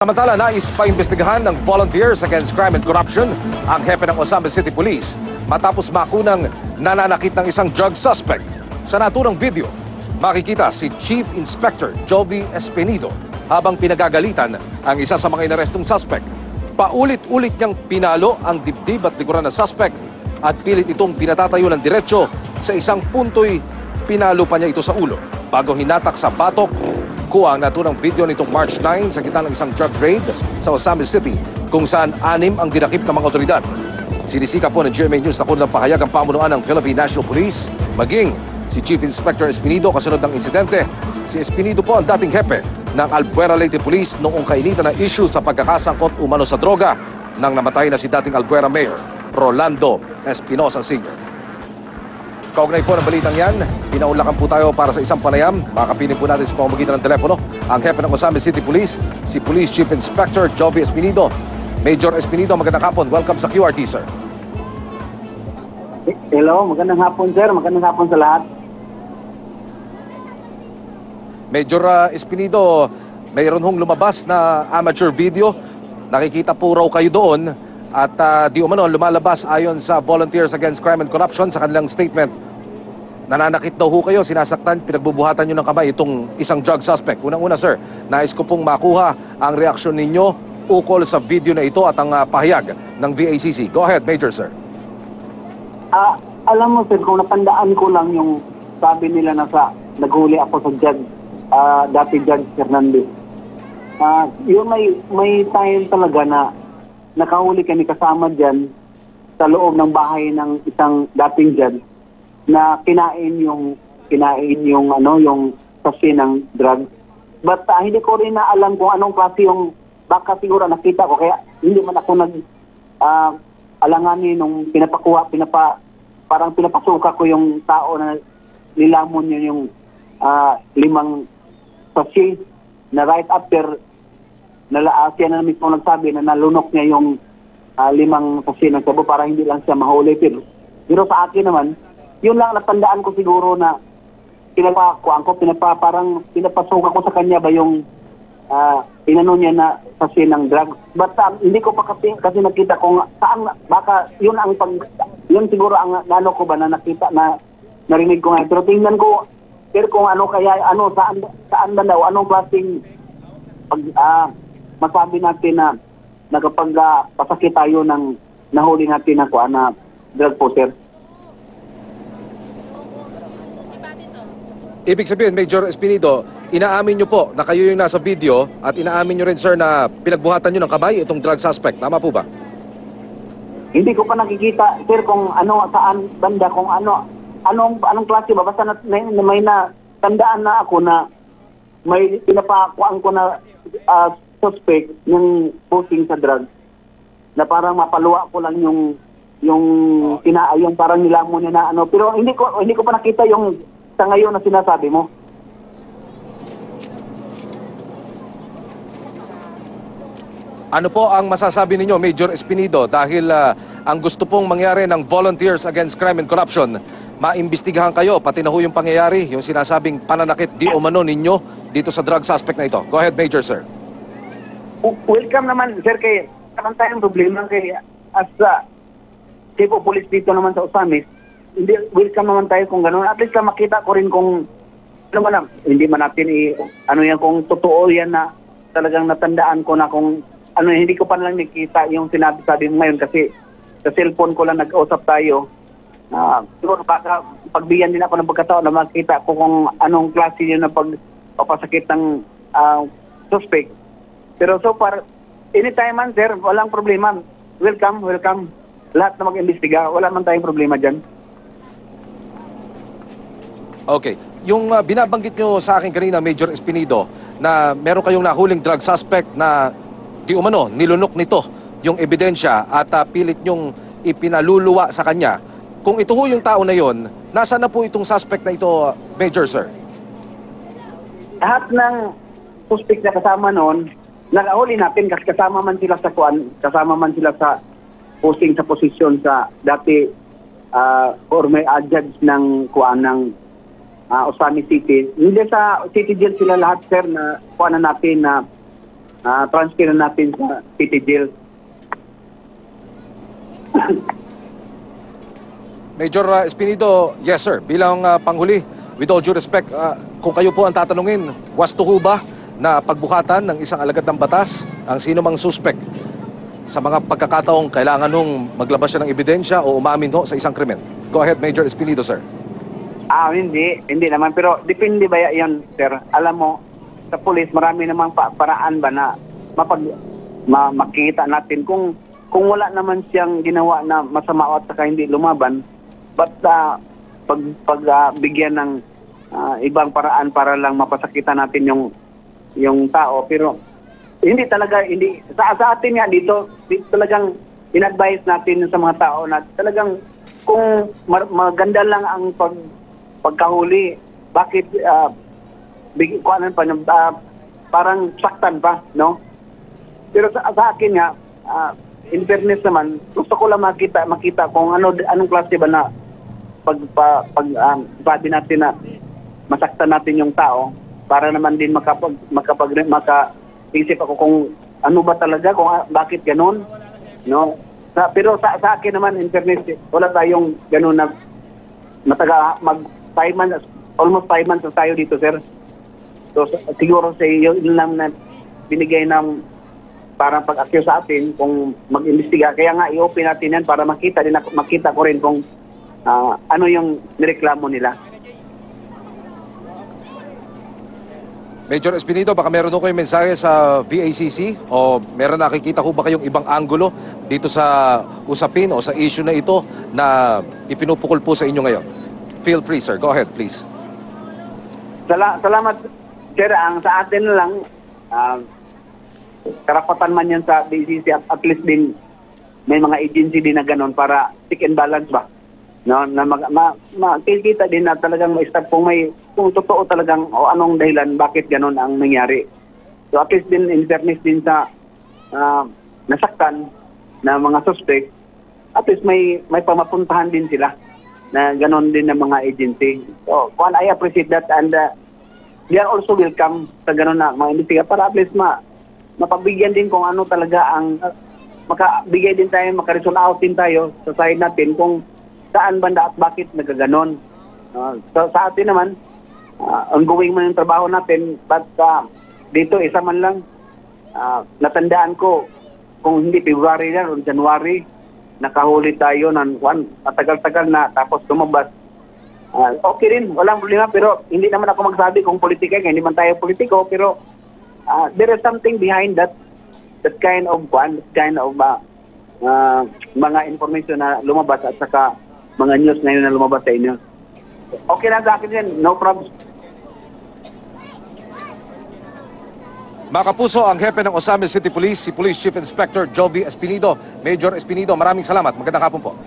Samantala, nais paimbestigahan ng Volunteers Against Crime and Corruption ang hepe ng Osamis City Police matapos makunang nananakit ng isang drug suspect. Sa naturang video, makikita si Chief Inspector Jovi Espinido habang pinagagalitan ang isa sa mga inarestong suspect. Paulit-ulit niyang pinalo ang dibdib at likuran ng suspect at pilit itong pinatatayo ng diretsyo. Sa isang punto'y pinalo pa niya ito sa ulo bago hinatak sa batok. Kuha ang naturang video nitong March 9 sa gitna ng isang drug raid sa Osamis City kung saan 6 ang dinakip ng mga otoridad. Sinisika po ng GMA News na kunilang pahayag ang pamunuan ng Philippine National Police, maging si Chief Inspector Espinido kasunod ng insidente. Si Espinido po ang dating hepe ng Albuera Leyte Police noong kainitan na issue sa pagkakasangkot umano sa droga nang namatay na si dating Albuera Mayor Rolando Espinosa Sr. Kaugnay po ng balitang yan, pinaunlakan po tayo para sa isang panayam. Makapiling po natin sa pamamagitan ng telepono ang hepe ng Osamis City Police, si Police Chief Inspector Jovi Espinido. Major Espinido, magandang hapon. Welcome sa QRT, sir. Hello, magandang hapon, sir. Magandang hapon sa lahat. Major Espinido, mayroon hong lumabas na amateur video. Nakikita po raw kayo doon. At di umano lumalabas ayon sa Volunteers Against Crime and Corruption sa kanilang statement. Nananakit daw ho kayo, sinasaktan, pinagbubuhatan nyo ng kamay itong isang drug suspect. Unang-una sir, nais ko pong makuha ang reaksyon ninyo ukol sa video na ito at ang pahayag ng VACC. Go ahead, Major sir. Alam mo, sir, kung natandaan ko lang yung sabi nila na naghuli ako sa judge, dati Judge Fernandez. Yung may time talaga na nakahuli kami kasama dyan sa loob ng bahay ng isang dating judge na kinain yung sachet ng drug. But hindi ko rin na alam kung anong klase yung, baka siguro nakita ko kaya hindi man ako alanganin nung parang pinapasuka ko yung tao na nilamon niya yung 5 sachet na right after siya na mismo nagsabi na nalunok niya yung 5 sachet ng sabo para hindi lang siya mahuli. Pero sa akin naman, yun lang natandaan ko siguro na parang pinapasuka ko sa kanya ba yung inano niya na sachet ng drugs. But hindi ko pa kasi nakita kung saan, baka yun siguro ang nano ko ba na nakita na narinig ko nga. Pero tingnan ko, pero kung saan ba daw, anong klaseng masabi natin na kapag pasakit tayo ng nahuli natin na drug po, sir. Ibig sabihin, Major Espinido, inaamin nyo po na kayo yung nasa video at inaamin nyo rin, sir, na pinagbuhatan nyo ng kamay itong drug suspect. Tama po ba? Hindi ko pa nakikita, sir, kung saan banda, kung anong klase ba. Basta may natandaan na ako na may pinapakuan ko na suspect ng posing sa drug na parang mapaluwa ko lang yung parang nilamon niya na pero hindi ko pa nakita yung sa ngayon na sinasabi mo. Ano po ang masasabi ninyo, Major Espinido, dahil ang gusto pong mangyari ng Volunteers Against Crime and Corruption, maimbestigahan kayo, pati na ho yung pangyayari, yung sinasabing pananakit di umano ninyo dito sa drug suspect na ito. Go ahead, Major, sir. Welcome naman, sir, kay naman tayong problema kay as chief of police dito naman sa Osamis. Hindi, welcome naman tayo kung gano'n. At least makita ko rin kung hindi man natin kung totoo yan na talagang natandaan ko na kung hindi ko pa lang nakita yung sinabi mo ngayon kasi sa cellphone ko lang nag-usap tayo. Siguro baka pagbigyan din ako ng pagkataon na makita ko kung anong klase yun na pagpapasakit ng suspect. Pero so far, anytime man, sir, walang problema. Welcome. Lahat na mag-imbestiga, wala man tayong problema dyan. Okay. Yung binabanggit nyo sa akin kanina, Major Espinido, na meron kayong nahuling drug suspect na di umano, nilunok nito yung ebidensya at pilit nyong ipinaluluwa sa kanya. Kung ito ho yung tao na yon, nasaan na po itong suspect na ito, Major, sir? Lahat ng suspect na kasama noon, nakahuli natin kasi kasama man sila sa posting sa posisyon sa dati or may judge ng Osamis City. Hindi sa City Jail sila lahat, sir, na kuha na natin na transfer natin sa city jail. Major Espinido, yes sir, bilang panghuli, with all due respect, kung kayo po ang tatanungin, wasto ho ba na pagbukatan ng isang alagad ng batas ang sino mang suspect sa mga pagkakataong kailangan nung maglabas siya ng ebidensya o umamin ho sa isang krimen? Go ahead, Major Espinido, sir. Hindi naman. Pero depende ba yan, sir? Alam mo, sa pulis, marami namang paraan ba na makikita natin kung wala naman siyang ginawa na masama at saka hindi lumaban, but bigyan ng ibang paraan para lang mapasakitan natin yung tao. Pero hindi sa atin nga dito talagang in-advise natin sa mga tao na talagang kung maganda lang ang pagkahuli, bakit parang saktan pa, no? Pero sa akin nga, in fairness naman, gusto ko lang makita kung anong klase ba na sabi natin na masaktan natin yung tao para naman din makaisip ako kung ano ba talaga, kung bakit ganun, no? Pero sa akin naman, in fairness, wala tayong ganun na almost 5 months na tayo dito, sir. So siguro sa iyo yun lang na binigay ng parang pag-accuse sa atin kung mag-imbestiga. Kaya nga i-open natin yan para makita ko rin kung ano yung nireklamo nila. Major Espinido, baka meron ho kayong mensahe sa VACC o meron nakikita ho ba kayong ibang anggulo dito sa usapin o sa issue na ito na ipinupukol po sa inyo ngayon? Feel free, sir. Go ahead, please. Salamat, sir. Ang sa atin lang, karapatan man yan sa BCC, at least din may mga agency din na ganun para check and balance ba, no, na makikita din na talagang ma-start kung totoo talagang o anong dahilan bakit ganun ang nangyari. So at least din in fairness din sa nasaktan na mga suspect, at least may pamapuntahan din sila na ganun din ng mga agency. So I appreciate that, and they are also welcome sa ganun na mga investiga para at least mapabigyan din kung ano talaga ang makabigay din tayo, makaresolve out din tayo sa side natin kung saan banda at bakit nagaganon. So sa atin naman, ongoing man yung trabaho natin, but dito isa man lang, natandaan ko kung hindi February yan o January, nakahuli tayo ng matagal-tagal na tapos lumabas. Okay rin, walang problema, pero hindi naman ako magsabi kung politika, hindi man tayo politiko, pero there is something behind that kind of mga information na lumabas at saka mga news ngayon na lumabas sa inyo. Okay lang sa akin yan, no problem. Mga kapuso, ang hepe ng Osamis City Police, si Police Chief Inspector Jovi Espinido. Major Espinido, maraming salamat. Magandang hapon po.